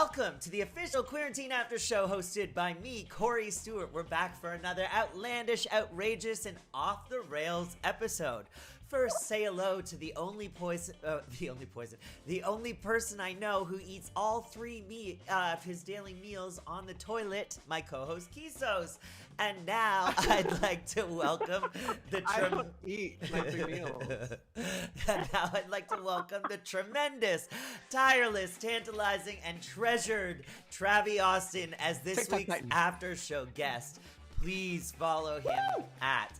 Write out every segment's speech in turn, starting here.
Welcome to the official Queerantine Aftershow hosted by me, Cory, Stewart. We're back for another outlandish, outrageous, and off-the-rails episode. First, say hello to the only person I know who eats all three of his daily meals on the toilet, my co-host Kisos. And now I'd like to welcome I don't eat my 3 meals. And now I'd like to welcome the tremendous, tireless, tantalizing, and treasured Travie Austin as this week's Aftershow guest. Please follow him at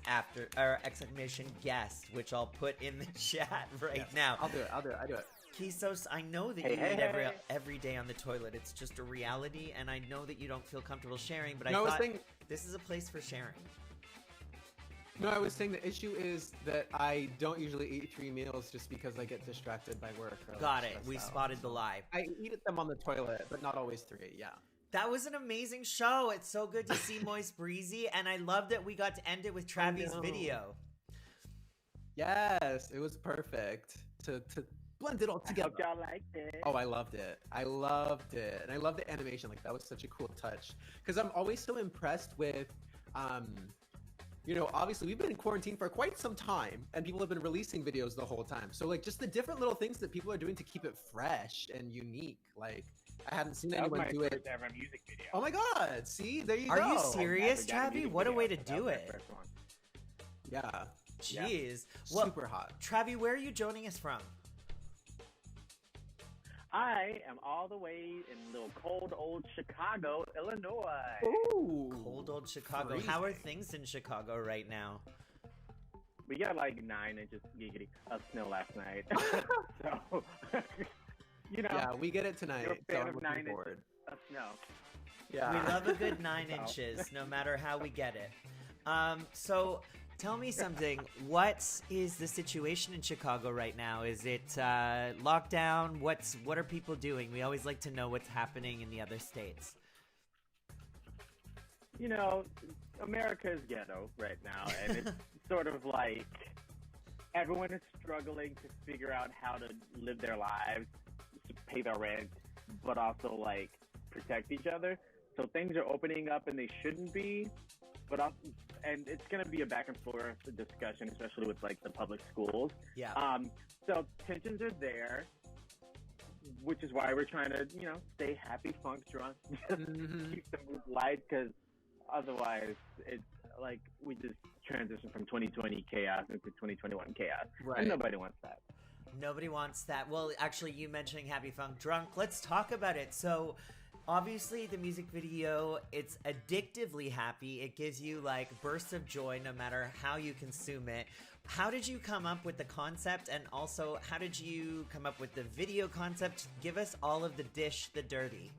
!guest, which I'll put in the chat now. I'll do it. Kisos, I know that you eat every day on the toilet. It's just a reality, and I know that you don't feel comfortable sharing, but I thought this is a place for sharing. No, I was saying the issue is that I don't usually eat 3 meals just because I get distracted by work. Got it. We spotted the lie. I eat them on the toilet, but not always 3, yeah. That was an amazing show. It's so good to see Moist Breezy, and I love that we got to end it with Travie's video. Yes, it was perfect to blend it all together. I hope y'all liked it. Oh, I loved it. And I love the animation. Like, that was such a cool touch. Because I'm always so impressed with, obviously we've been in quarantine for quite some time, and people have been releasing videos the whole time. So, like, just the different little things that people are doing to keep it fresh and unique. Like, I hadn't seen anyone do it. That was my first ever music video. Oh my God! See, there you go. Are you serious, Travie? What a way to do it. Yeah. Jeez. Yeah. Well, super hot. Travie, where are you joining us from? I am all the way in little cold old Chicago, Illinois. Ooh. Cold old Chicago. Freezing. How are things in Chicago right now? We got like 9 inches of snow last night. So, Yeah, we get it tonight. You're a fan so of 9 inches of snow. Yeah. We love a good 9 inches, no matter how we get it. So tell me something. What is the situation in Chicago right now? Is it lockdown? What are people doing? We always like to know what's happening in the other states. America's ghetto right now, and it's sort of like everyone is struggling to figure out how to live their lives, to pay their rent, but also like protect each other. So things are opening up and they shouldn't be, and it's going to be a back and forth discussion, especially with like the public schools. Yeah. So tensions are there, which is why we're trying to, stay happy, funk, drunk, keep the mood light, because otherwise it's like we just transition from 2020 chaos into 2021 chaos. Right. And nobody wants that. Nobody wants that. Well, actually, you mentioning Happy Funk Drunk, let's talk about it. So, obviously, the music video, it's addictively happy. It gives you, like, bursts of joy no matter how you consume it. How did you come up with the concept? And also, how did you come up with the video concept? Give us all of the dirty.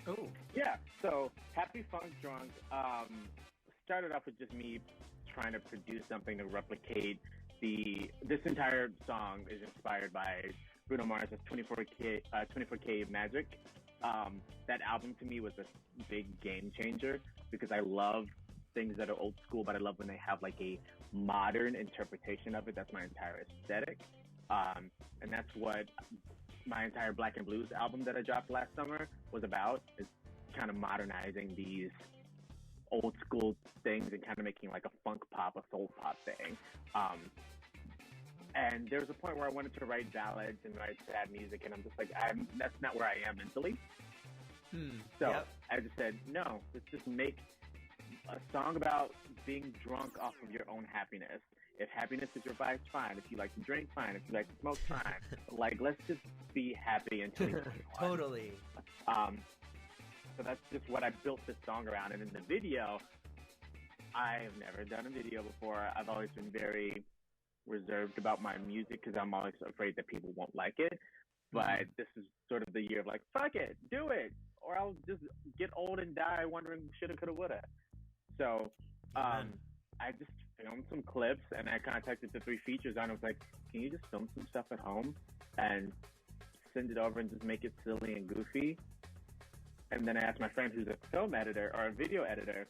Oh. Yeah, so Happy Funk Drunk started off with just me trying to produce something to replicate this entire song is inspired by Bruno Mars's 24K Magic. That album to me was a big game changer because I love things that are old school, but I love when they have like a modern interpretation of it. That's my entire aesthetic. And that's what my entire Black and Blues album that I dropped last summer was about, is kind of modernizing these old school things and kind of making like a funk pop, a soul pop thing. And there was a point where I wanted to write ballads and write sad music, and I'm just like, that's not where I am mentally. So I just said, no, let's just make a song about being drunk off of your own happiness. If happiness is your vice, fine. If you like to drink, fine. If you like to smoke, fine. Like, let's just be happy and Totally. So that's just what I built this song around. And in the video, I have never done a video before. I've always been very reserved about my music because I'm always afraid that people won't like it. But this is sort of the year of like, fuck it, do it, or I'll just get old and die wondering shoulda, coulda, woulda. So I just filmed some clips and I contacted the 3 features on. I was like, can you just film some stuff at home and send it over and just make it silly and goofy? And then I asked my friend who's a film editor or a video editor,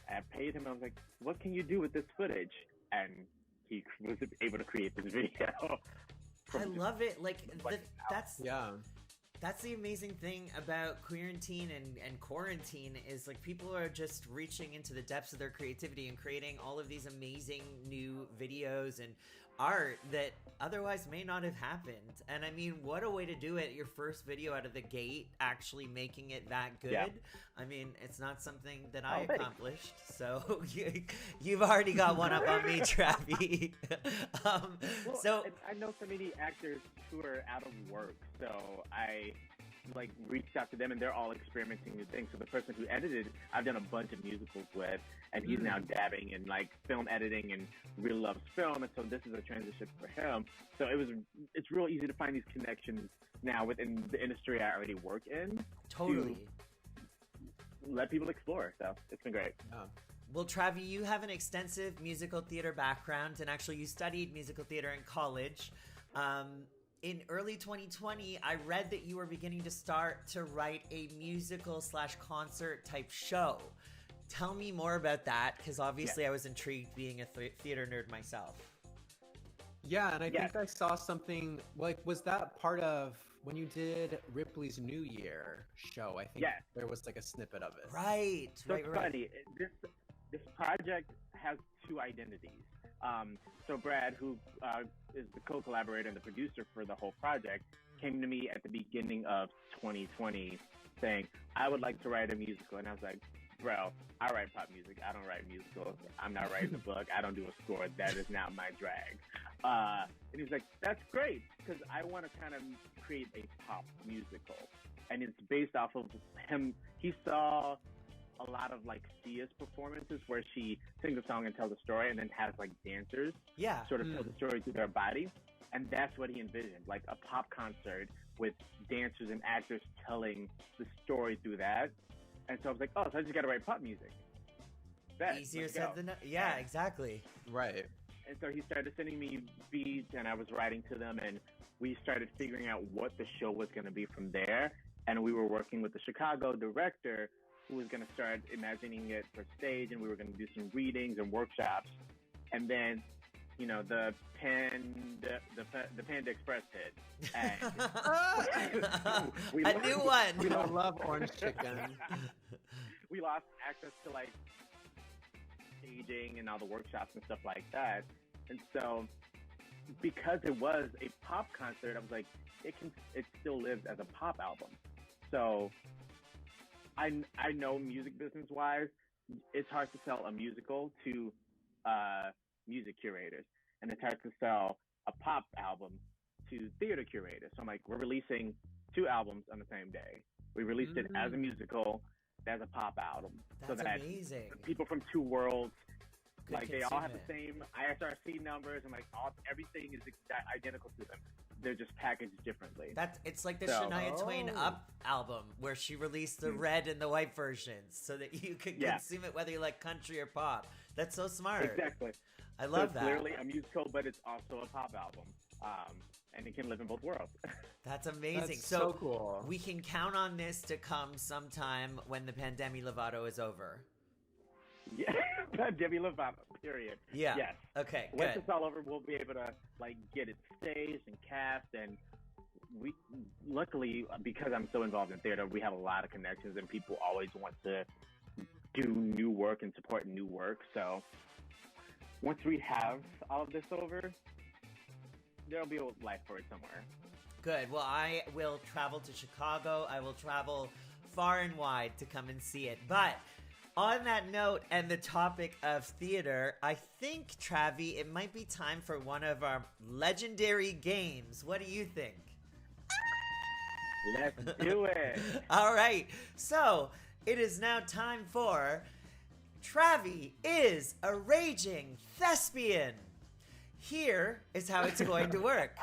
I paid him. I was like, what can you do with this footage? And he was able to create this video. I love it. That's That's the amazing thing about Queerantine and Quarantine is like people are just reaching into the depths of their creativity and creating all of these amazing new videos and art that otherwise may not have happened. And I mean, what a way to do it. Your first video out of the gate, actually making it that good. Yeah. I mean, it's not something that I thanks. accomplished. So you've already got one up on me, Travie. Well, I know so many actors who are out of work, so I like reached out to them, and they're all experimenting new things. So the person who edited, I've done a bunch of musicals with, and he's now dabbing in like film editing and really loves film, and so this is a transition for him. So it's real easy to find these connections now within the industry I already work in. Totally. To let people explore. So it's been great. Well, Travie, you have an extensive musical theater background, and actually you studied musical theater in college. In early 2020, I read that you were beginning to start to write a musical/concert type show. Tell me more about that, because obviously I was intrigued being a theater nerd myself. Yeah, and I think I saw something, like, was that part of when you did Ripley's New Year show? I think there was like a snippet of it. Right. So it's funny. This project has two identities. So Brad, who is the co-collaborator and the producer for the whole project, came to me at the beginning of 2020 saying, I would like to write a musical. And I was like, bro, I write pop music. I don't write musicals. I'm not writing a book. I don't do a score. That is not my drag. And he was like, that's great, because I want to kind of create a pop musical. And it's based off of him. He saw a lot of like Sia's performances where she sings a song and tells a story and then has like dancers sort of tell the story through their body. And that's what he envisioned, like a pop concert with dancers and actors telling the story through that. And so I was like, oh, so I just got to write pop music. Easier said than done. Yeah, exactly. Right. And so he started sending me beats, and I was writing to them, and we started figuring out what the show was going to be from there. And we were working with the Chicago director, who was going to start imagining it for stage, and we were going to do some readings and workshops. And then, you know, the Panda Express hit. And a new one. We don't love orange chicken. We lost access to like staging and all the workshops and stuff like that. And so, because it was a pop concert, I was like, it still lives as a pop album. So I know music business wise, it's hard to sell a musical to music curators, and it's hard to sell a pop album to theater curators. So I'm like, we're releasing two albums on the same day. We released it as a musical, as a pop album. That's so that amazing. People from two worlds, Could they all have the same ISRC numbers, and everything is identical to them. They're just packaged differently. It's like the Shania Twain Up album, where she released the red and the white versions so that you could consume it whether you like country or pop. That's so smart. Exactly. I love that. It's literally a musical, but it's also a pop album. And it can live in both worlds. That's amazing. That's so cool. We can count on this to come sometime when the Pandemi Lovato is over. Yeah, Demi Lovato, period. Yeah. Yes. Okay, Once good. it's all over, we'll be able to get it staged and cast, and we luckily, because I'm so involved in theater, we have a lot of connections, and people always want to do new work and support new work. So once we have all of this over, there'll be a life for it somewhere. Good. Well, I will travel to Chicago. I will travel far and wide to come and see it. But on that note and the topic of theater, I think, Travie, it might be time for one of our legendary games. What do you think? Let's do it. All right. So it is now time for Travie is a Raging Thespian. Here is how it's going to work.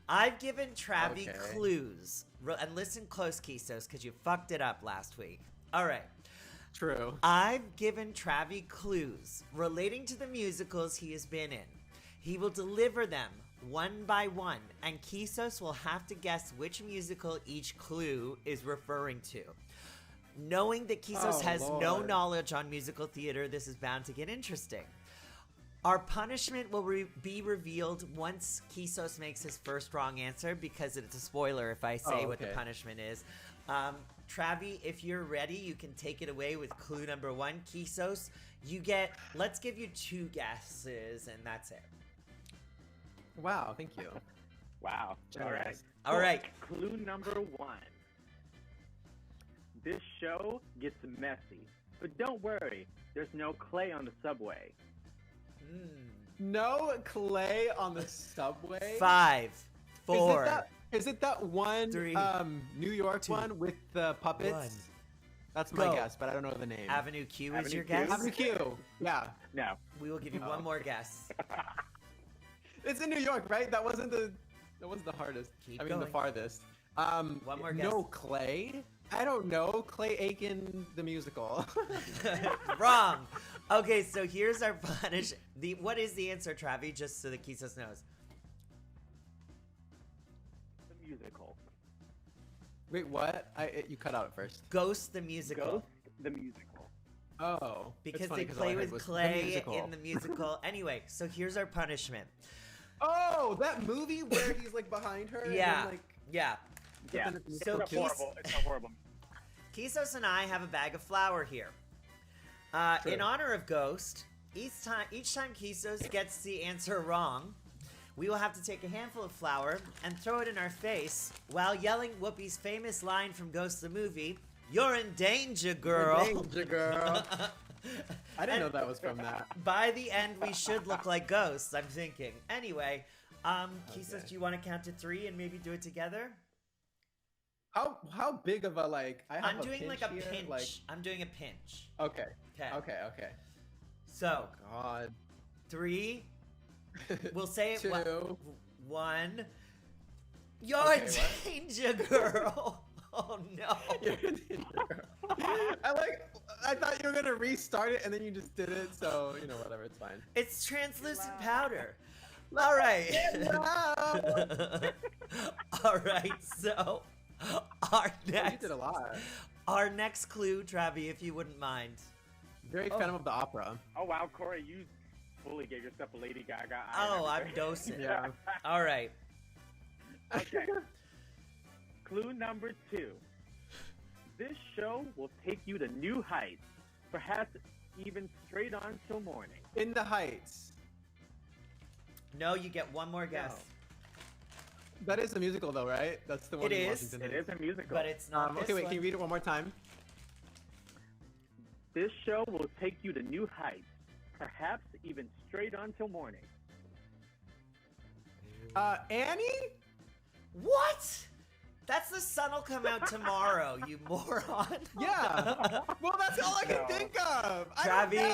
I've given Travie clues. And listen close, Kisos, because you fucked it up last week. All right. True. I've given Travie clues relating to the musicals he has been in. He will deliver them one by one, and Kisos will have to guess which musical each clue is referring to. Knowing that Kisos has no knowledge on musical theater, this is bound to get interesting. Our punishment will be revealed once Kisos makes his first wrong answer, because it's a spoiler if I say what the punishment is. Travie, if you're ready, you can take it away with clue number 1. Kisos, let's give you 2 guesses, and that's it. Wow, thank you. Wow. All right. Clue number 1. This show gets messy, but don't worry, there's no clay on the subway. No clay on the subway? 5, 4. Is it that one 3, New York 2, one with the puppets? 1. That's my guess, but I don't know the name. Avenue Q is your guess? Avenue Q. Yeah. No. We will give you one more guess. It's in New York, right? That wasn't the hardest. Keep the going. farthest. One more guess. No clay? I don't know. Clay Aiken the musical. Wrong. Okay, so here's our punish. What is the answer, Travie? Just so that Kisos knows. The musical. Wait, what? You cut out at first. Ghost the musical. Ghost the musical. Oh. Because they play with clay in the musical. Anyway, so here's our punishment. Oh, that movie where he's like behind her. Yeah. And then, Yeah. Yeah. So It's a horrible. Kisos and I have a bag of flour here. In honor of Ghost, each time Kisos gets the answer wrong, we will have to take a handful of flour and throw it in our face while yelling Whoopi's famous line from Ghost the movie, "You're in danger, girl." You're in danger, girl. I didn't know that was from that. By the end, we should look like ghosts, I'm thinking. Anyway, Kisos, do you want to count to 3 and maybe do it together? How big of a I'm doing like a here, pinch. I'm doing a pinch. Okay. Okay. Okay. So, God. 3. We'll say it. 2. 1. You're in danger, girl. Oh no. You're in danger, girl. I thought you were gonna restart it and then you just did it. So whatever, it's fine. It's translucent powder. All right. All right. So, our next. You did a lot. Our next clue, Travie, if you wouldn't mind. Very fan of the opera. Oh wow, Cory, you fully gave yourself a Lady Gaga eye. Oh, I'm dosing. Yeah. All right. Okay. Clue number 2. This show will take you to new heights, perhaps even straight on till morning. In the Heights. No, you get one more guess. No. That is a musical, though, right? That's the one. It is. Washington It is a musical. But it's not. Okay, wait. Can you read it one more time? This show will take you to new heights, perhaps even straight on till morning. Annie? What? That's The Sun Will Come Out Tomorrow, you moron. Yeah. Well, that's all I can think of. Travie,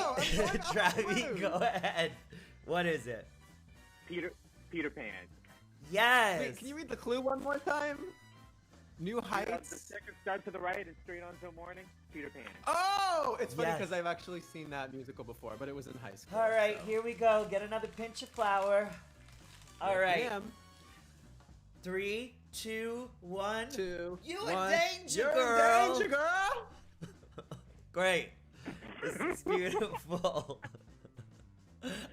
Travie, go ahead. What is it? Peter Pan. Yes. Wait, can you read the clue one more time? New Heights. The second start to the right and straight on till morning. Peter Pan. Oh, it's funny Yes. because I've actually seen that musical before, but it was in high school. All right, so. here we go. Get another pinch of flour. All right. Damn. 3, 2, 1. 2. You one. in danger, You're girl. in danger, girl. Great. This is beautiful.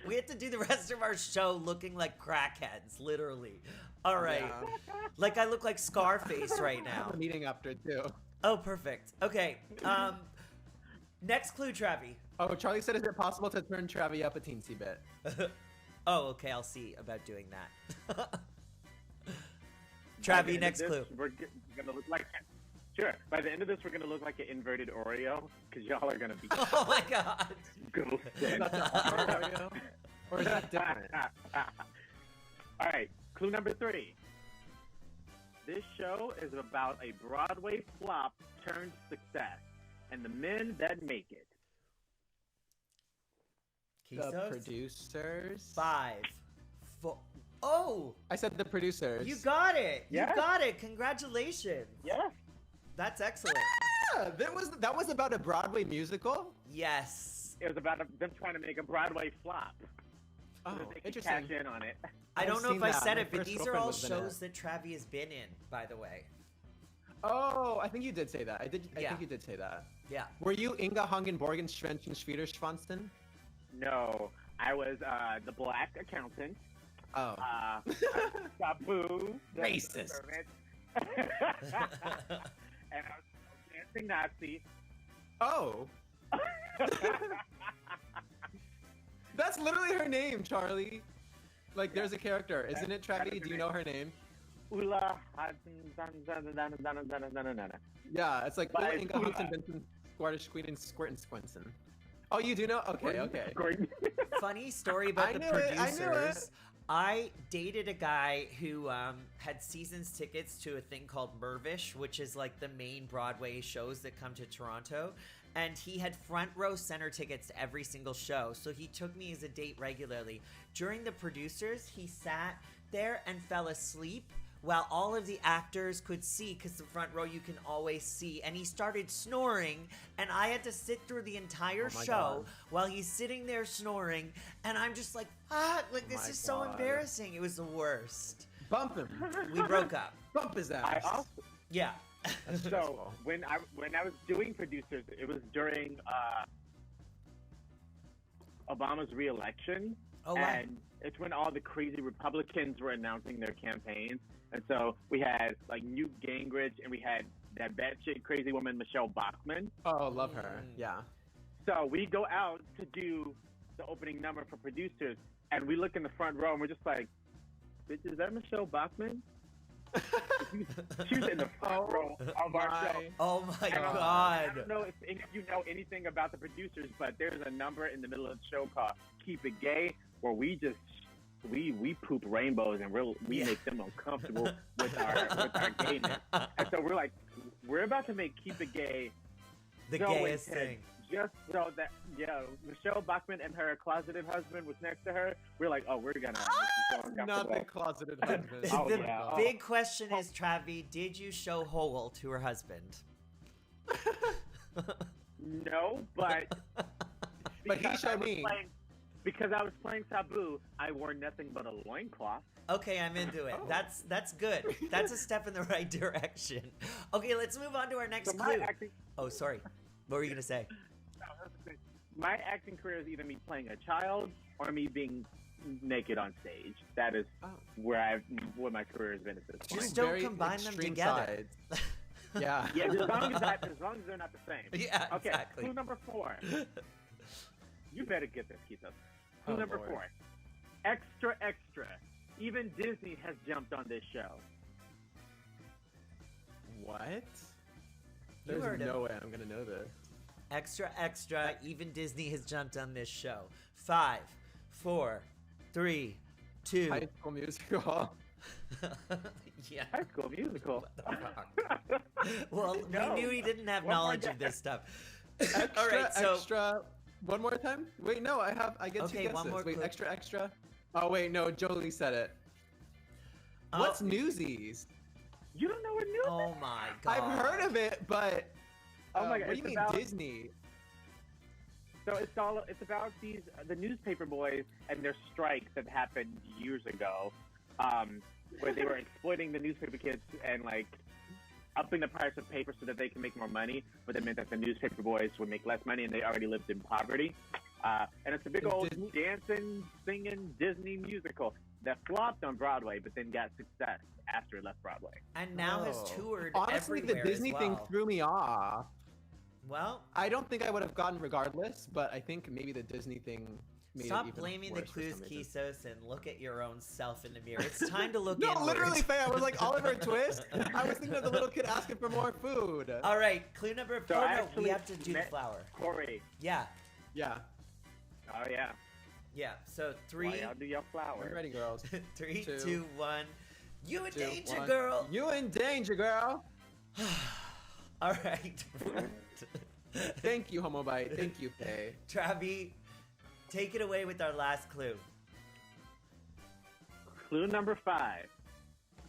We have to do the rest of our show looking like crackheads, literally. All right. Yeah. Like I look like Scarface right I have now. a meeting after too. Oh, perfect. Okay. Next clue, Travie. Oh, Charlie said, "Is it possible to turn Travie up a teensy bit?" Oh, okay. I'll see about doing that. Travie, next clue. We're gonna look like. Sure. By the end of this, we're gonna look like an inverted Oreo because y'all are gonna be. Oh my God. Ghosted. Oreo? Or is that different? All right. Clue number 3. This show is about a Broadway flop turned success, and the men that make it. The Kisos? producers. 5, 4. Oh, I said the producers. you got it. Yes. You got it. Congratulations. Yes. That's excellent. Yeah, that was about a Broadway musical. Yes. It was about them trying to make a Broadway flop. Oh, So that they could interesting. cash in on it. I don't I've know if seen I that. said My it, but first these are girlfriend all was in it. shows that Travie has been in, by the way. Oh, I think you did say that. I Yeah. think you did say that. Yeah. Were you Inga Hangen Borgen Schwenchen Schwiederschwansten? No, I was the black accountant. Oh. Sabu. Racist. Servant. And I was dancing Nazi. Oh. That's literally her name, Charlie. Like, there's a character. Isn't it, Travie? Do you know her name? Ula. Yeah, it's like But Ula it's Inga Ula. Hudson Benson Squartish Queen and Squirt and Squinson. Oh, you do know? Okay. Funny story about I the knew it, I knew producers. I dated a guy who had seasons tickets to a thing called Mervish, which is like the main Broadway shows that come to Toronto. And he had front row center tickets to every single show. So he took me as a date regularly. During the producers, he sat there and fell asleep while all of the actors could see, because the front row you can always see. And he started snoring, and I had to sit through the entire Oh my show God. while he's sitting there snoring. And I'm just like, like this my is so God. embarrassing. It was the worst. Bump him. We broke up. Bump his ass. I also Yeah. so when I was doing producers, it was during Obama's re-election, Oh, wow. and it's when all the crazy Republicans were announcing their campaigns, and so we had like Newt Gingrich, and we had that batshit crazy woman Michelle Bachmann. Oh, love her. Yeah. So we go out to do the opening number for producers, and we look in the front row, and we're just like, "Bitch, is that Michelle Bachmann?" She was in the front row of our show. Oh my And, I God. don't know if you know anything about the producers, but there's a number in the middle of the show called "Keep It Gay," where we just we poop rainbows and we Yeah. make them uncomfortable with our gayness. And so we're like, we're about to make "Keep It Gay" The so gayest intense, thing. just so that Michelle Bachmann and her closeted husband was next to her. We're like, oh, we're gonna make you so Not uncomfortable. the closeted husband. Oh, The yeah. big question is, Travie, did you show Hole to her husband? No, but But he because showed I was me. playing- Because I was playing Sabu, I wore nothing but a loincloth. Okay, I'm into it. Oh. That's good. That's a step in the right direction. Okay, let's move on to our next So my clue. acting, Oh, sorry. What were you gonna say? my acting career is either me playing a child or me being naked on stage. That is Oh. where my career has been at this point. Just don't Very combine them extreme together. sides. Yeah. Yeah, as long as they're not the same. Yeah, Okay, exactly. clue number 4. You better get this, Kisos. Clue Oh, number Lord. 4. Extra, extra. Even Disney has jumped on this show. What? You heard There's him. no way I'm gonna know this. Extra, extra. Even Disney has jumped on this show. 5, 4, 3, 2. High School Musical. Yeah. High School Musical. Well, No. we knew he didn't have One more knowledge of guess. this stuff. Extra, All right, so extra. One more time? Wait, no, I get two Okay, guesses. one more Wait, clue. extra, extra. Oh wait, no, Jolie said it. Oh. What's Newsies? You don't know what news Oh is? my God. I've heard of it, but Oh my God, what do it's you mean about- Disney? So it's about the newspaper boys and their strike that happened years ago, where they were exploiting the newspaper kids and like upping the price of paper so that they can make more money, but that meant that the newspaper boys would make less money and they already lived in poverty. And it's a big Is old Disney- dancing, singing Disney musical that flopped on Broadway, but then got success after it left Broadway. And now has Oh. toured Honestly, the everywhere Disney as thing well. threw me off. Well, I don't think I would have gotten regardless, but I think maybe the Disney thing made it stop even blaming the worse for clues, some reason. Kisos, and look at your own self in the mirror. It's time to look No, inward. literally, Faye. I was like Oliver Twist. I was thinking of the little kid asking for more food. All right, clue number 4. So I No, we actually have to do the met- flower. Corey. Yeah, Yeah. Oh yeah. yeah. So 3, Why y'all do your flower? We're ready, girls. 3, Two, 2, 1. You in 2, danger, 1. girl. You in danger, girl. All right. Thank you, Homobite. Thank you, Faye. Travie, take it away with our last clue. Clue number 5.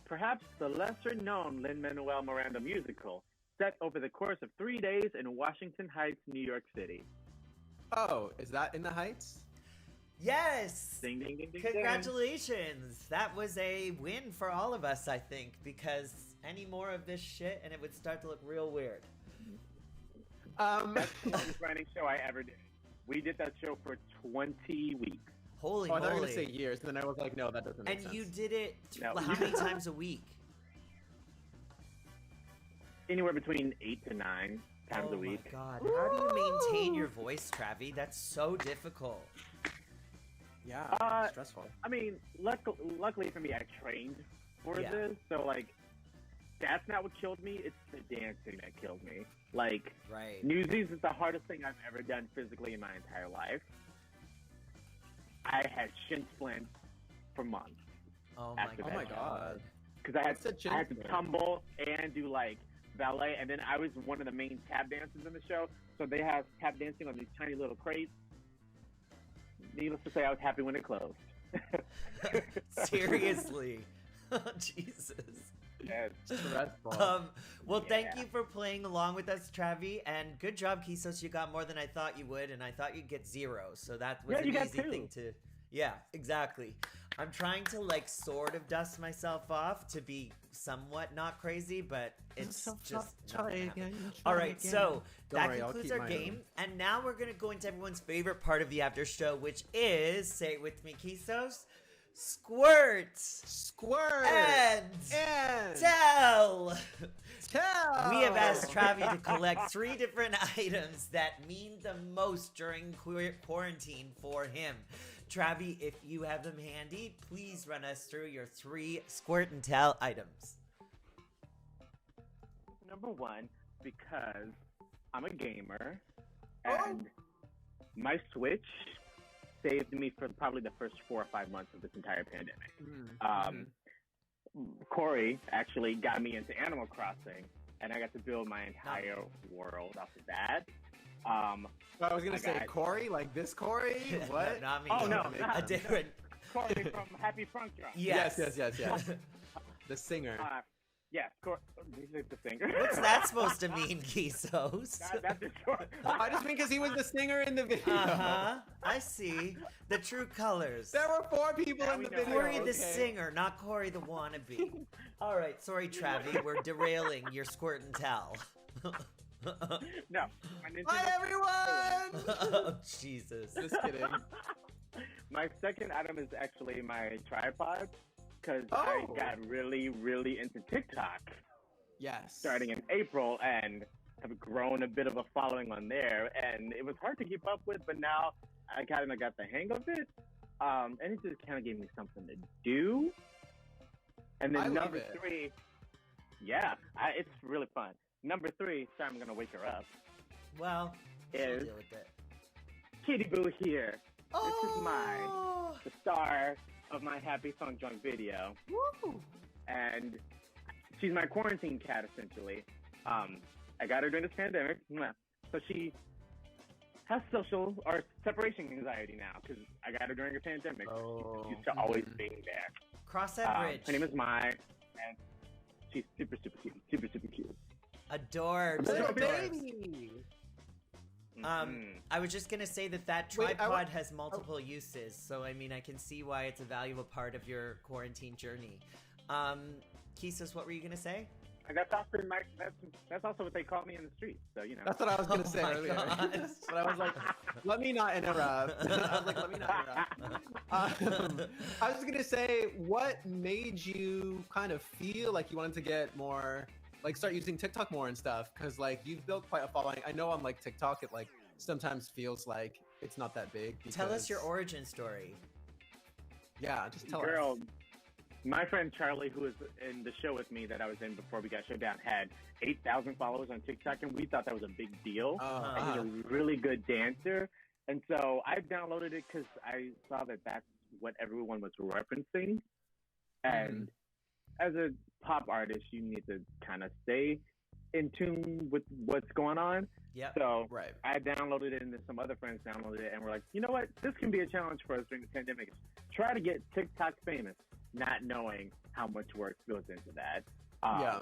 Perhaps the lesser-known Lin-Manuel Miranda musical, set over the course of 3 days in Washington Heights, New York City. Oh, is that in the Heights? Yes. Ding, ding, ding, ding, Congratulations. That was a win for all of us, I think, because any more of this shit and it would start to look real weird. That's the longest running show I ever did. We did that show for 20 weeks. Holy Oh, I thought you were moly. going to say years, and then I was like, no, that doesn't make And sense. you did it No. how many times a week? Anywhere between 8 to 9 times a week. Oh my god. How do you maintain your voice, Travie? That's so difficult. Yeah, stressful. I mean, luckily for me, I trained for Yeah. this, so like, that's not what killed me. It's the dancing that killed me. Like, Right. Newsies is the hardest thing I've ever done physically in my entire life. I had shin splints for months Oh my after god. Oh my god. because I What's a shin had to splint? tumble and do like ballet, and then I was one of the main tap dancers in the show, so they have tap dancing on these tiny little crates. Needless to say, I was happy when it closed. Seriously. Jesus. Yes. Stressful. Well, thank Yeah. you for playing along with us, Travie, and good job, Kisos. You got more than I thought you would, and I thought you'd get 0, so that was Yeah, an you got easy 2. thing to. Yeah, exactly. I'm trying to like sort of dust myself off to be somewhat not crazy, but it's just nothing happened. All right, so Don't that worry, I'll concludes keep our my game, and now we're gonna go into everyone's favorite part of the after show, which is, say it with me, Kisos, squirt Squirt! and And tell. tell! We have asked Travie to collect 3 different items that mean the most during quarantine for him. Travie, if you have them handy, please run us through your 3 squirt and tell items. Number 1, because I'm a gamer, and my Switch saved me for probably the first 4 or 5 months of this entire pandemic. Cory actually got me into Animal Crossing, and I got to build my entire world off of that. I was gonna my say God. Cory, like this Cory? What? No, not me. Oh, no, a not- different. Cory from Happy Funk Drunk. Yes. Yes. The singer. Yes, Cory. He's the singer. What's that supposed to mean, Kisos? That's the story. I just mean because he was the singer in the video. Uh-huh. I see. The true colors. There were 4 people Now in we the know. video. Cory the okay? singer, not Cory the wannabe. All right, sorry, Travie. We're derailing your squirt and tell. No. My Nintendo- Bye, everyone! Oh, Jesus. Just kidding. My second item is actually my tripod, because I Oh. got really, really into TikTok Yes. starting in April and have grown a bit of a following on there. And it was hard to keep up with, but now I kind of got the hang of it. And it just kind of gave me something to do. And then I love number it. 3, it's really fun. Number 3, sorry, I'm going to wake her up, Well, we'll is deal with it. Kitty Boo here. This is mine. Oh, The star of my Happy Funk Drunk video. Woo! And she's my quarantine cat, essentially. I got her during this pandemic. So she has social or separation anxiety now, because I got her during a pandemic. Oh. She's used to always being there. cross that bridge. Her name is Mai, and she's super, super cute. Super, super cute. Adorbs. Little Little Adorbs. baby. Mhm. I was just gonna say that Wait, tripod has multiple uses, so I mean I can see why it's a valuable part of your quarantine journey. Kisos, what were you gonna say? And that's also what they call me in the streets. So, you know. That's what I was gonna Oh say my earlier. God. But I was like, let me not interrupt. I was like, let me not interrupt. I was gonna say, what made you kind of feel like you wanted to get more, like start using TikTok more and stuff? Because like you've built quite a following. I know on like TikTok, it like sometimes feels like it's not that big. Tell us your because- origin story. Yeah, just tell Girl, us. my friend Charlie, who was in the show with me that I was in before we got shut down, had 8,000 followers on TikTok, and we thought that was a big deal. And he's a really good dancer. And so I downloaded it because I saw that that's what everyone was referencing. And as a pop artist, you need to kind of stay in tune with what's going on. Yep. So Right. I downloaded it, and then some other friends downloaded it, and we're like, you know what? This can be a challenge for us during the pandemic. Try to get TikTok famous, not knowing how much work goes into that. Yeah.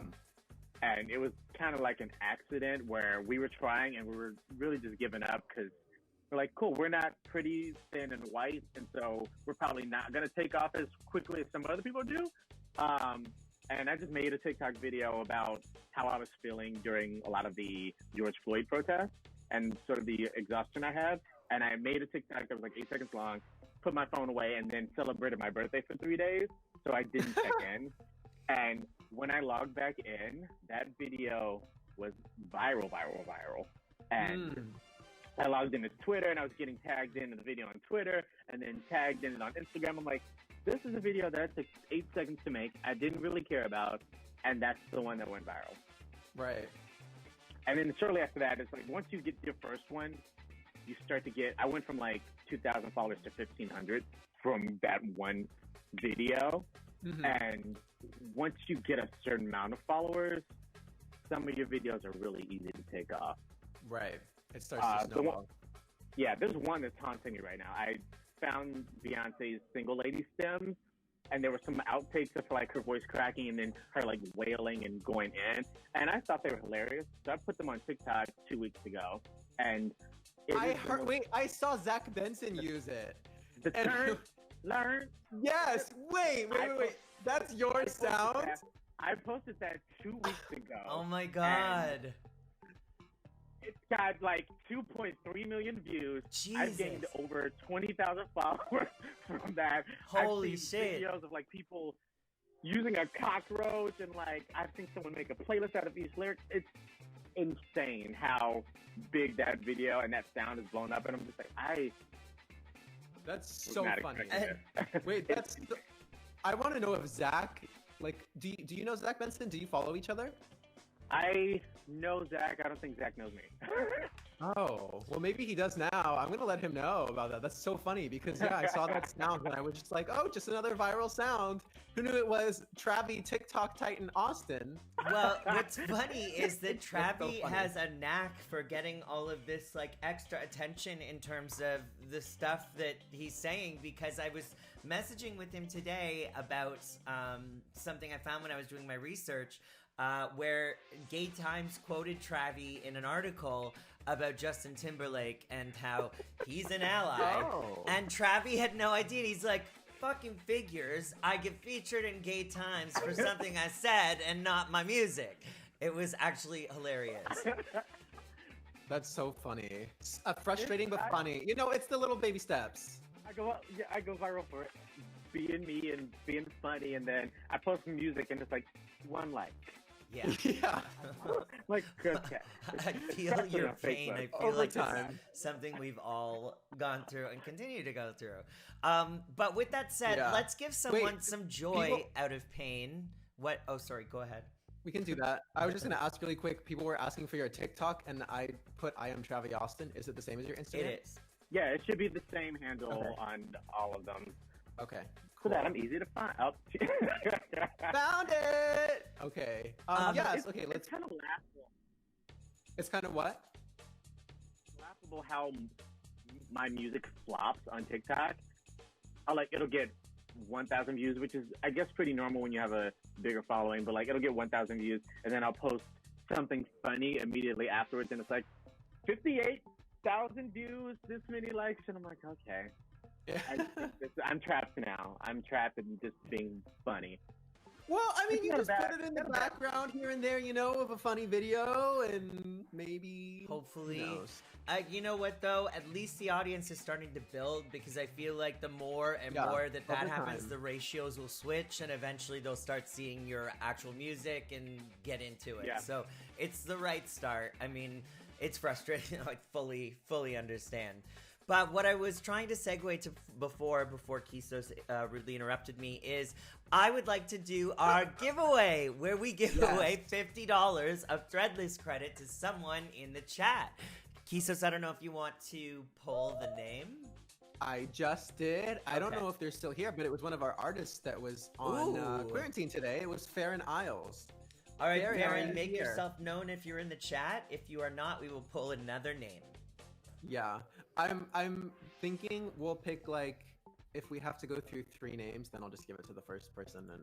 And it was kind of like an accident where we were trying, and we were really just giving up because we're like, cool, we're not pretty, thin, and white, and so we're probably not going to take off as quickly as some other people do. And I just made a TikTok video about how I was feeling during a lot of the George Floyd protests and sort of the exhaustion I had. And I made a TikTok that was like 8 seconds long. put my phone away, and then celebrated my birthday for 3 days, so I didn't check in. And when I logged back in, that video was viral. And I logged into Twitter, and I was getting tagged into the video on Twitter, and then tagged in it on Instagram. I'm like, this is a video that took 8 seconds to make. I didn't really care about, and that's the one that went viral. Right. And then shortly after that, it's like once you get your first one, you start to get. I went from like 2,000 followers to 1,500 from that one video. And once you get a certain amount of followers, some of your videos are really easy to take off. Right. It starts to snowball. There's one that's haunting me right now. I found Beyonce's Single Lady stems, and there were some outtakes of like her voice cracking and then her like wailing and going in, and I thought they were hilarious. So I put them on TikTok 2 weeks ago, and I saw Zach Benson use it. The turn, learn. Yes. Wait. That's your sound? I posted that 2 weeks ago. Oh my god. It's got like 2.3 million views. Jesus. I've gained over 20,000 followers from that. Holy I've seen shit. videos of like people using a cockroach, and like I've seen someone make a playlist out of these lyrics. It's insane how big that video and that sound is blown up, and I'm just like, That's was so not funny. expecting it. Wait, I want to know if Zach, like, do you know Zach Benson? Do you follow each other? I know Zach. I don't think Zach knows me. Oh, well, maybe he does now. I'm going to let him know about that. That's so funny because, yeah, I saw that sound and I was just like, oh, just another viral sound. Who knew it was Travie TikTok Titan Austin? Well, what's funny is that so Travie funny. has a knack for getting all of this like extra attention in terms of the stuff that he's saying, because I was messaging with him today about something I found when I was doing my research, where Gay Times quoted Travie in an article about Justin Timberlake and how he's an ally. Oh. And Travie had no idea. And he's like, fucking figures. I get featured in Gay Times for something I said and not my music. It was actually hilarious. That's so funny. Frustrating but funny. You know, it's the little baby steps. I go viral for it. Being me and being funny, and then I post some music and it's like one like. Yeah. Yeah. Like, okay. I feel your pain. I feel Over like time. it's something we've all gone through and continue to go through. But with that said, Yeah. let's give someone Wait, some joy people- out of pain. What? Oh, sorry. Go ahead. We can do that. I was just going to ask really quick. People were asking for your TikTok, and I put I am Travie Austin. Is it the same as your Instagram? It is. Yeah, it should be the same handle Okay. on all of them. Okay. So that I'm easy to find. Oh. Found it! Okay. Yes, okay, It's kind of laughable. It's kind of what? Laughable how my music flops on TikTok. It'll get 1,000 views, which is, I guess, pretty normal when you have a bigger following, but like it'll get 1,000 views, and then I'll post something funny immediately afterwards, and it's like 58,000 views, this many likes, and I'm like, okay. Yeah. I'm trapped now. I'm trapped in just being funny. Well, I mean, It's you not just bad. put it in the Not bad. background here and there, you know, of a funny video, and maybe... Hopefully. Who knows? You know what, though? At least the audience is starting to build, because I feel like the more and Yeah, more that over happens, time. the ratios will switch, and eventually they'll start seeing your actual music and get into it. Yeah. So it's the right start. I mean, it's frustrating. I fully understand. But what I was trying to segue to before Kisos rudely interrupted me is I would like to do our giveaway, where we give away $50 of Threadless credit to someone in the chat. Kisos, I don't know if you want to pull the name. I just did. I don't Okay. know if they're still here, but it was one of our artists that was on Ooh. Queerantine today. It was Farron Isles. All right, There he Farron, is make here. yourself known if you're in the chat. If you are not, we will pull another name. Yeah. I'm thinking we'll pick, like, if we have to go through 3 names, then I'll just give it to the first person and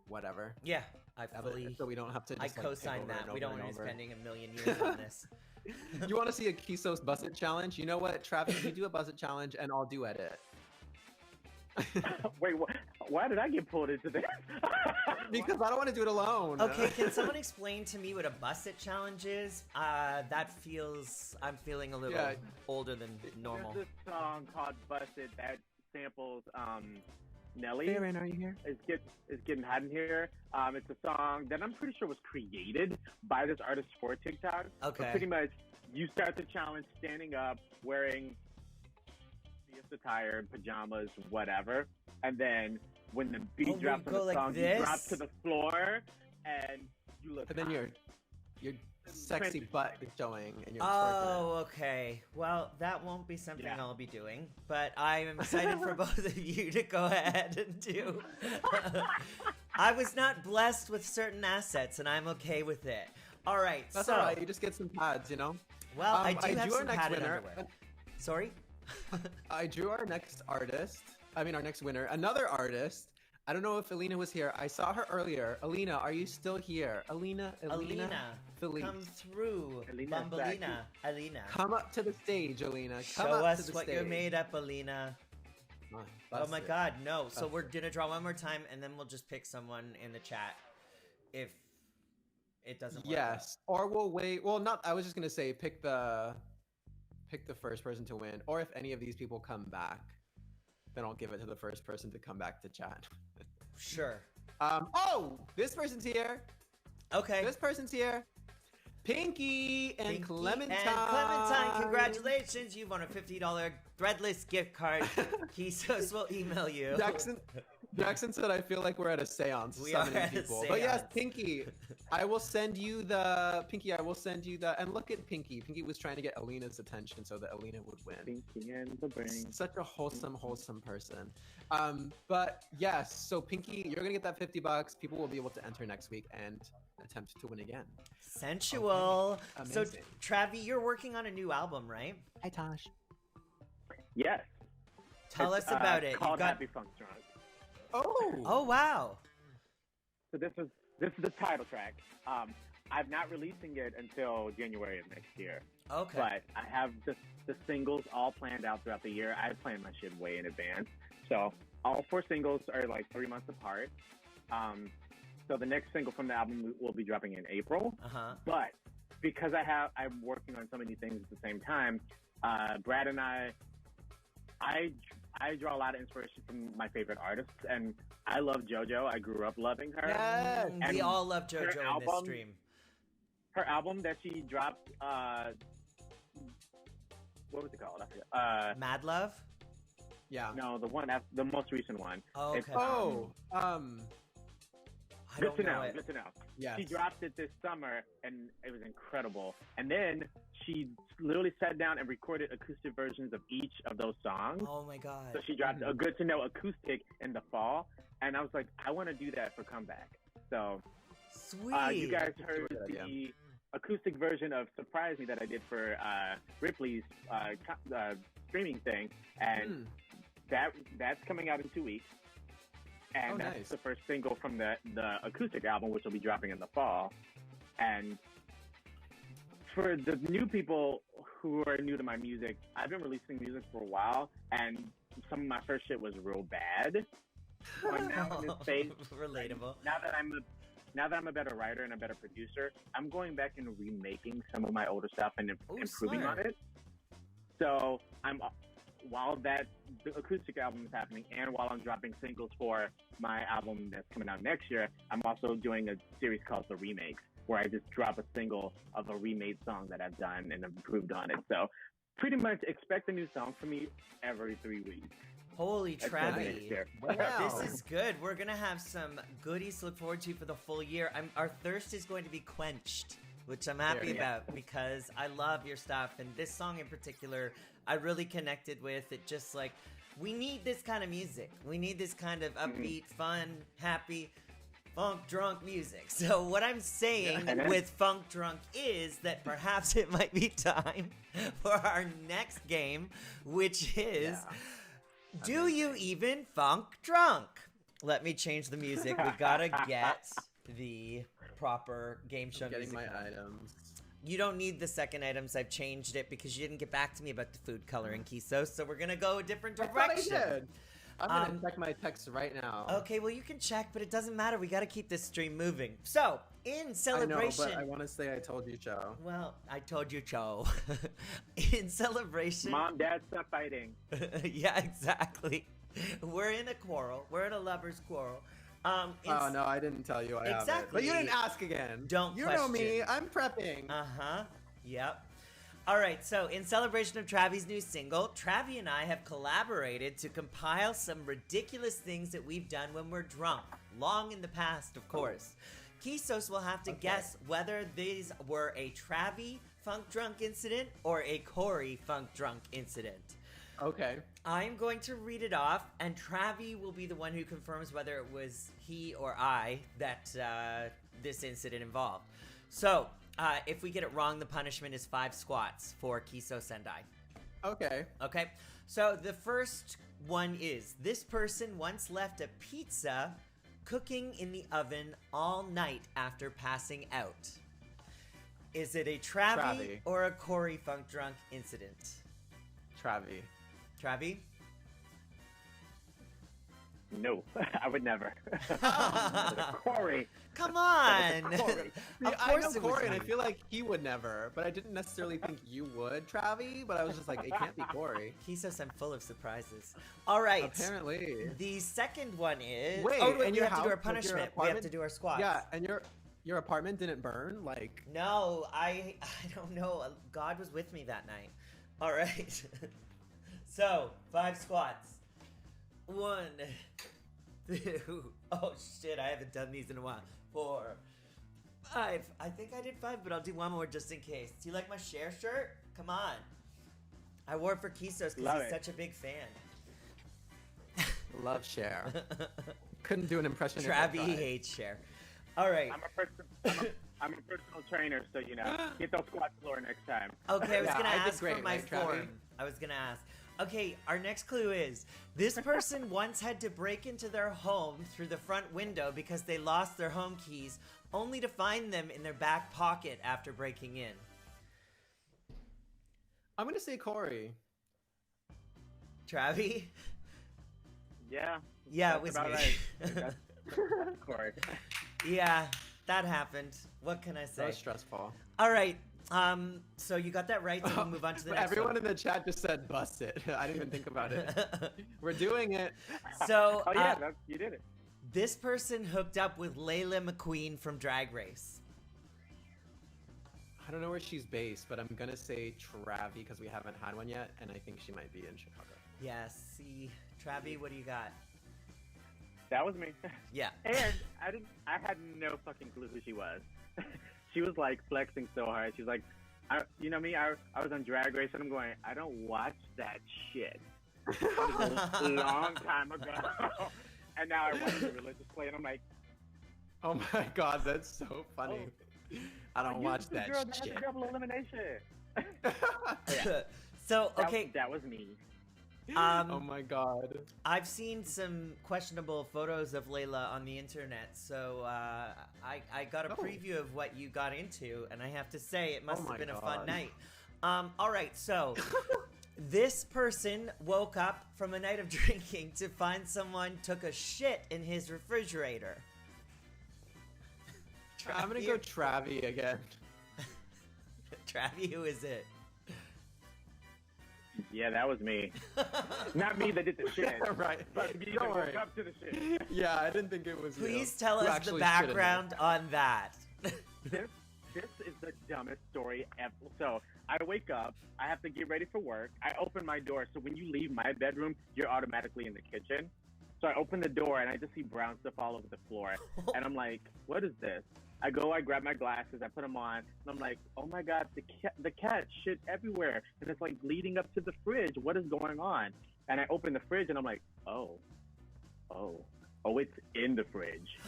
whatever. Yeah, I fully... So we don't have to I just, like, pick co-sign over that. and We don't over want and to be over. spending a million years on this. You want to see a Kisos Buzzet challenge? You know what, Travis, you do a Buzzet challenge and I'll do edit. Wait, why did I get pulled into this? Because I don't want to do it alone. Okay, can someone explain to me what a busset challenge is? I'm feeling a little Yeah. older than normal. There's this song called Busted that samples Nelly. Farron, are you here? It's getting hot in here. It's a song that I'm pretty sure was created by this artist for TikTok. Okay. But pretty much, you start the challenge standing up, wearing attire, pajamas, whatever, and then when the beat drops on the like song, this? you drop to the floor and you look. But then your sexy butt is showing, and you're Oh, okay. Well, that won't be something I'll be doing, but I am excited for both of you to go ahead and do. I was not blessed with certain assets, and I'm okay with it. All right, That's so all right. You just get some pads, you know. well, I do have drew some our next padded winner. underwear. Sorry. I drew our next artist. I mean, our next winner. Another artist. I don't know if Alina was here. I saw her earlier. Alina, are you still here? Alina, Felice. Come through. Alina's Bumbalina. Alina. Come up to the stage, Alina. Come Show up us to the what stage. you're made up, Alina. Oh my God, no. So we're gonna draw one more time, and then we'll just pick someone in the chat if it doesn't work. Yes, or we'll wait. Well, not. I was just gonna say pick the first person to win, or if any of these people come back, then I'll give it to the first person to come back to chat. Sure. Oh, this person's here. Okay. This person's here. Pinky and Pinky Clementine. And Clementine, congratulations! You won a $50 Threadless gift card. Kisos will email you. Jackson said, I feel like we're at a seance. We are at a people. But yes, seance. Pinky, I will send you the, and look at Pinky. Pinky was trying to get Alina's attention so that Alina would win. Pinky and the brain. Such a wholesome person. But yes, so Pinky, you're going to get that $50. People will be able to enter next week and attempt to win again. Sensual. Okay. So, Amazing. Travie, you're working on a new album, right? Hi, Tosh. Yes. Tell It's, us about it. Called You've got... Happy Funk Drunk. Oh, wow. So this is the title track. I'm not releasing it until January of next year. Okay. But I have the singles all planned out throughout the year. I plan my shit way in advance. So all 4 singles are like 3 months apart. So the next single from the album will be dropping in April. Uh-huh. But because I'm working on so many things at the same time, Brad and I draw a lot of inspiration from my favorite artists, and I love JoJo. I grew up loving her. Yes. And We all love JoJo in this stream. Her album that she dropped, what was it called? I forget. Mad Love? Yeah. No, the most recent one. Oh, okay. It's, I don't know it. Good to know. Yes. She dropped it this summer, and it was incredible. And then she literally sat down and recorded acoustic versions of each of those songs. Oh my God. So she dropped a Good to Know acoustic in the fall, and I was like, I want to do that for Comeback. So Sweet. you guys heard Good idea. the acoustic version of Surprise Me that I did for Ripley's streaming thing, and that's coming out in 2 weeks. And that's nice. the first single from the acoustic album, which will be dropping in the fall. And for the new people who are new to my music, I've been releasing music for a while, and some of my first shit was real bad. So I'm now in this phase. Relatable. Now that I'm a better writer and a better producer, I'm going back and remaking some of my older stuff and improving smart. on it. So while the acoustic album is happening, and while I'm dropping singles for my album that's coming out next year, I'm also doing a series called The Remakes, where I just drop a single of a remade song that I've done and improved on it. So pretty much expect a new song from me every 3 weeks. Holy That's Travie. Wow. This is good. We're going to have some goodies to look forward to for the full year. Our thirst is going to be quenched, which I'm happy about because I love your stuff. And this song in particular, I really connected with. It just like, we need this kind of music. We need this kind of upbeat, fun, happy, funk drunk music. So what I'm saying with funk drunk is that perhaps it might be time for our next game, which is... Do you even funk drunk? Let me change the music. We gotta get the proper game show Getting music. my items. You don't need the second items. I've changed it because you didn't get back to me about the food coloring, Kisos. So we're gonna go a different direction. I did. I'm gonna check my text right now. Okay, well you can check, but it doesn't matter. We gotta keep this stream moving. So, in celebration... I know, but I want to say I told you, Joe. Well, I told you, Joe. In celebration... Mom, Dad, stop fighting. Yeah, exactly. We're in a quarrel. We're in a lover's quarrel. Oh no, I didn't tell you I have it. Exactly. But you didn't ask again. Don't You question. know me. I'm prepping. Uh-huh. Yep. All right, so in celebration of Travie's new single, Travie and I have collaborated to compile some ridiculous things that we've done when we're drunk. Long in the past, of course. Kisos will have to guess whether these were a Travie funk drunk incident or a Cory funk drunk incident. Okay. I'm going to read it off, and Travie will be the one who confirms whether it was he or I that this incident involved. So, if we get it wrong, the punishment is 5 squats for Kisos and I. Okay. Okay? So, the first one is, this person once left a pizza cooking in the oven all night after passing out. Is it a Travie or a Cory funk drunk incident? Travie. Travie? No, I would never. Cory. Come on! Cory. Of I course know it was Cory, and I me. feel like he would never, but I didn't necessarily think you would, Travie, but I was just like, it can't be Cory. Kisos, I'm full of surprises. All right. Apparently. The second one is... Wait, oh, wait, and we your have to do our house, like your punishment. We have apartment? to do our squats. Yeah, and your apartment didn't burn? Like... No, I don't know. God was with me that night. All right. So, 5 squats. 1, 2... Oh, shit, I haven't done these in a while. 4, 5. I think I did 5, but I'll do one more just in case. Do you like my Cher shirt? Come on. I wore it for Kisos because he's such a big fan. Love Cher. Couldn't do an impression. Travie hates Cher. All right. I'm a personal trainer, so you know, get those squats lower next time. Okay, I was Yeah, gonna I did ask for great, my right, Travie? form. I was gonna ask. Okay, our next clue is, this person once had to break into their home through the front window because they lost their home keys, only to find them in their back pocket after breaking in. I'm going to say Cory. Travie? Yeah. Yeah, that's it was about me. right. That's Cory. Yeah, that happened. What can I say? That was stressful. All right. So you got that right, so we'll move on to the next Everyone one. in the chat just said bust it. I didn't even think about it. We're doing it. So, Oh yeah, you did it. this person hooked up with Layla McQueen from Drag Race. I don't know where she's based, but I'm going to say Travie because we haven't had one yet, and I think she might be in Chicago. Yes. See, Travie, what do you got? That was me. Yeah. And I had no fucking clue who she was. She was like flexing so hard. She's like, you know me, I was on Drag Race and I'm going, I don't watch that shit. It was a long time ago. And now I watch the religious play and I'm like, Oh my god, that's so funny. I don't watch the that girl that shit. had the double elimination. So, okay. That was me. Oh my god. I've seen some questionable photos of Layla on the internet, so I got a preview of what you got into, and I have to say it must Oh have my been a God. fun night. All right, so this person woke up from a night of drinking to find someone took a shit in his refrigerator. I'm gonna go Travie again. Travie, who is it? Yeah, that was me. Not me that did the shit. Right. But me Don't that worry. woke up to the shit. Yeah, I didn't think it was you. Please tell Who us the actually shit in there. background on that. This is the dumbest story ever. So I wake up, I have to get ready for work. I open my door. So when you leave my bedroom, you're automatically in the kitchen. So I open the door and I just see brown stuff all over the floor. And I'm like, what is this? I go, I grab my glasses, I put them on, and I'm like, oh my God, the cat shit everywhere. And it's like leading up to the fridge. What is going on? And I open the fridge and I'm like, oh, it's in the fridge.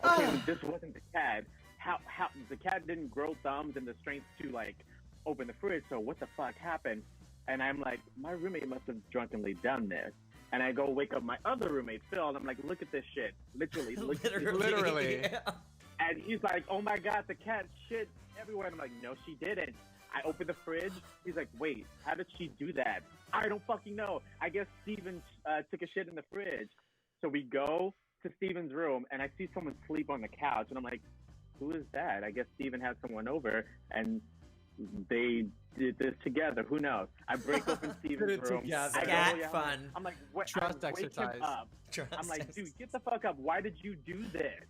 Okay, but this wasn't the cat. How the cat didn't grow thumbs and the strength to like open the fridge. So what the fuck happened? And I'm like, my roommate must have drunkenly done this. And I go wake up my other roommate, Phil, and I'm like, look at this shit. Literally. Literally. And he's like, oh my God, the cat shit everywhere. And I'm like, no, she didn't. I open the fridge. He's like, wait, how did she do that? I don't fucking know. I guess Steven took a shit in the fridge. So we go to Steven's room, and I see someone sleep on the couch. And I'm like, who is that? I guess Steven had someone over. And they did this together. Who knows? I break open Steven's room. together. I go, Scat yeah, fun. I'm like, what? Trust I wake him exercise. up. I'm like, dude, get the fuck up. Why did you do this?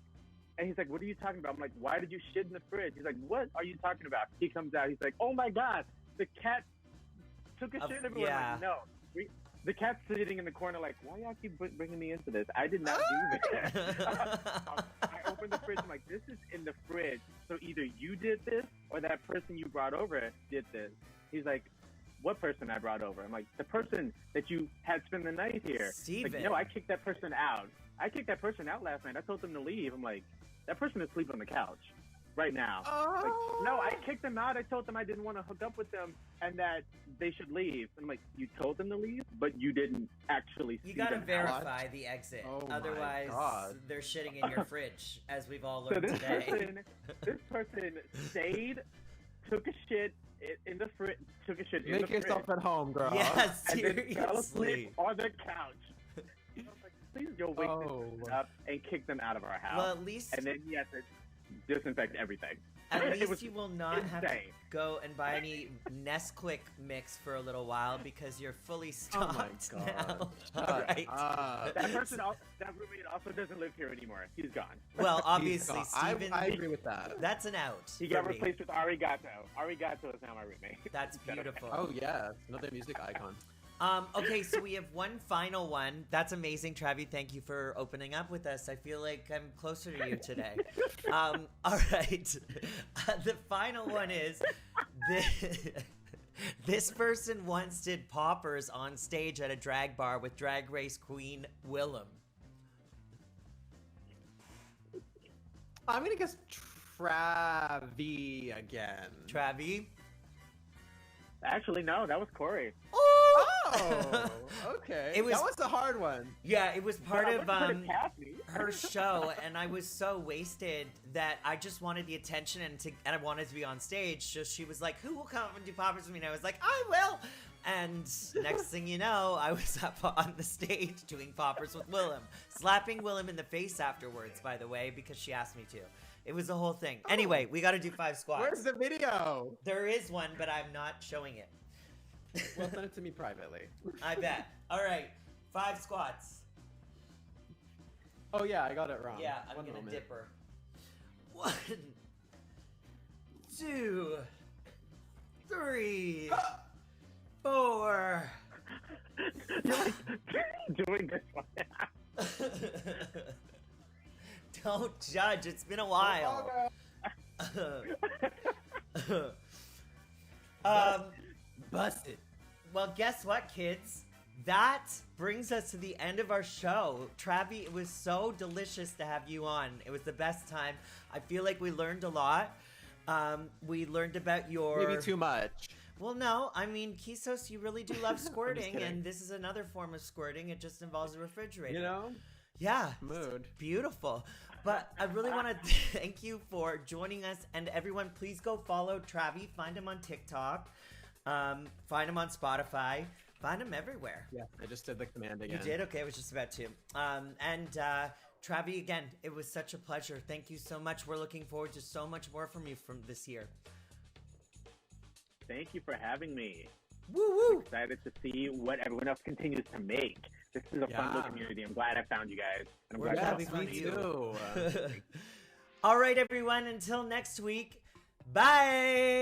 And he's like, what are you talking about? I'm like, why did you shit in the fridge? He's like, what are you talking about? He comes out. He's like, oh my God, the cat took a shit everywhere. yeah. I'm like, no. The cat's sitting in the corner like, why y'all keep bringing me into this? I did not do this. I opened the fridge. I'm like, this is in the fridge. So either you did this or that person you brought over did this. He's like, what person I brought over? I'm like, the person that you had spend the night here. Steven. Like, no, I kicked that person out. I kicked that person out last night. I told them to leave. I'm like, that person is sleeping on the couch right now. Like, no, I kicked them out. I told them I didn't want to hook up with them and that they should leave. And I'm like, you told them to leave, but you didn't actually see You gotta them out. verify the exit. Oh my Otherwise, God. they're shitting in your fridge, as we've all So learned this today. this person stayed, took a shit in the fridge, took a shit in Make the yourself fridge, at home, girl. Yeah, and then fell asleep seriously. on the couch. I was like, please go wake this person up and kick them out of our house. Well, at least, And then he has to disinfect everything. at It least was you will not have to insane. go and buy any Nesquik mix for a little while because you're fully Oh my stocked God. now. Shut All right. up. That roommate also doesn't live here anymore. He's gone. Well, He's obviously, gone. Steven, I agree with that. that's an out. He for got me. replaced with Arigato. Arigato is now my roommate. That's beautiful. Oh yeah, another music icon. Okay, so we have one final one. That's amazing, Travie. Thank you for opening up with us. I feel like I'm closer to you today. All right. The final one is this person once did poppers on stage at a drag bar with Drag Race Queen Willem. I'm gonna guess Travie again. Travie? Actually, no, that was Cory. Oh, okay. It was- that was a hard one. Yeah, it was part of Kathy. her show, and I was so wasted that I just wanted the attention and I wanted to be on stage. So she was like, "Who will come and do poppers with me?" And I was like, "I will." And next thing you know, I was up on the stage doing poppers with Willem, slapping Willem in the face afterwards. By the way, because she asked me to. It was a whole thing. Anyway, we got to do 5 squats. Where's the video? There is one, but I'm not showing it. Well, send it to me privately. I bet. All right, 5 squats. Oh yeah, I got it wrong. Yeah, I'm One gonna moment. dip her. 1, 2, 3, 4. You're like doing this one. Don't judge. It's been a while. Bust it. Well, guess what, kids? That brings us to the end of our show. Travie, it was so delicious to have you on. It was the best time. I feel like we learned a lot. We learned about your... Maybe too much. Well, no. I mean, Kisos, you really do love squirting, kidding. and this is another form of squirting. It just involves a refrigerator. You know? Yeah. Mood. Beautiful. But I really want to thank you for joining us. And everyone, please go follow Travie. Find him on TikTok. Find him on Spotify. Find him everywhere. Yeah, I just did the command again. You did? Okay, I was just about to. Travie, again, it was such a pleasure. Thank you so much. We're looking forward to so much more from you from this year. Thank you for having me. Woo-woo! Excited to see what everyone else continues to make. This is a fun little community. I'm glad I found you guys. And I'm We're glad happy y'all for found you. too. All right, everyone. Until next week. Bye!